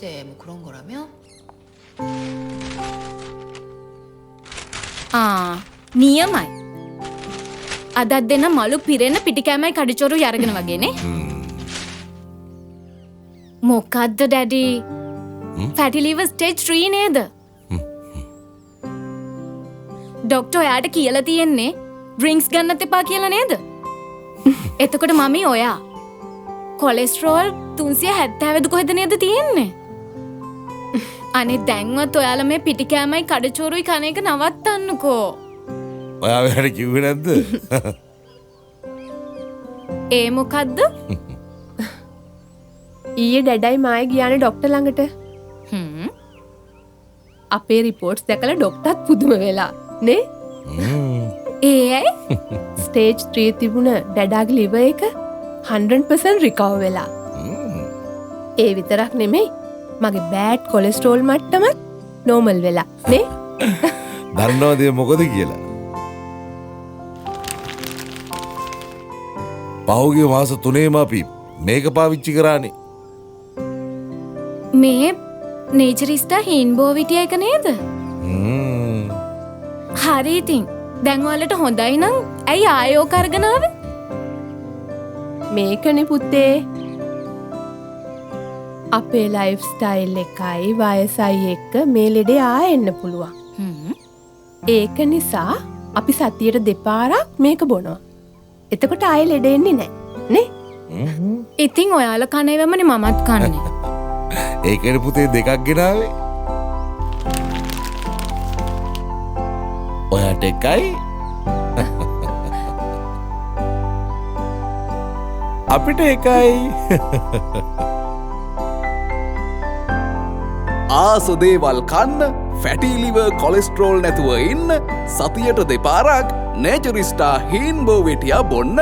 때 뭐 그런 거라며? නියමයි. අදත් දෙන මලු පිරෙන පිටිකෑමයි කඩිචොරු යරගෙන වගේනේ. මොකක්ද ඩැඩි? ෆැටි ලිවර් ස්ටේජ් 3 නේද? ඩොක්ටර් ඔයාට කියලා තියෙන්නේ ඩ්‍රින්ක්ස් ගන්නත් එපා කියලා නේද? එතකොට මමී ඔයා කොලෙස්ටරෝල් 370 කොහෙද නේද තියෙන්නේ? අනේ දැන්වත් ඔයාලා මේ පිටිකෑමයි කඩචෝරුයි කන එක නවත්තන්නකෝ. ඔයා වැඩ කිව්වේ නැද්ද? ඒ මොකද්ද? ඊයේ ඩැඩයි මායි ගියානේ ඩොක්ටර් ළඟට. අපේ රිපෝට්ස් දැකලා ඩොක්ටර්ත් පුදුම වෙලා නේ? ඒ ඇයි? ස්ටේජ් 3 තිබුණ ඩැඩාගේ ලිවර් එක 100% රිකවර් වෙලා. ඒ විතරක් නෙමෙයි මගේ බෑඩ් කොලෙස්ටරෝල් මට්ටමත් නෝමල් වෙලා නේ? දන්නවද මොකද කියලා? පහුගිය මාස 3ේම අපි මේක පාවිච්චි කරානේ. මේ නේචරිස්ටා හීන්බෝවිටිය එක නේද? හරි ඉතින් දැන් ඔයාලට හොඳයි නම් ඇයි ආයෝ කරගෙන ආවේ? මේකනේ පුතේ අපේ ලයිෆ් ස්ටයිල් එකයි වයසයි එක්ක මේ ලෙඩේ ආයෙන්න පුළුවන්. ඒක නිසා අපි සතියට දෙපාරක් මේක බොනවා. එතකොට ආයෙ ලෙඩ එන්නේ නැහැ නේ? ඉතින් ඔයාලා කනේවමනේ මමත් කන්නේ. ඒකනේ පුතේ දෙකක් ගෙනාවේ. ඔයාට එකයි අපිට එකයි. ආසදේවල් කන්න ෆැටිලිවර් කොලෙස්ටරෝල් නැතුව ඉන්න සතියට දෙපාරක් නේචරිස්ටා හීන්බෝවෙටියා බොන්න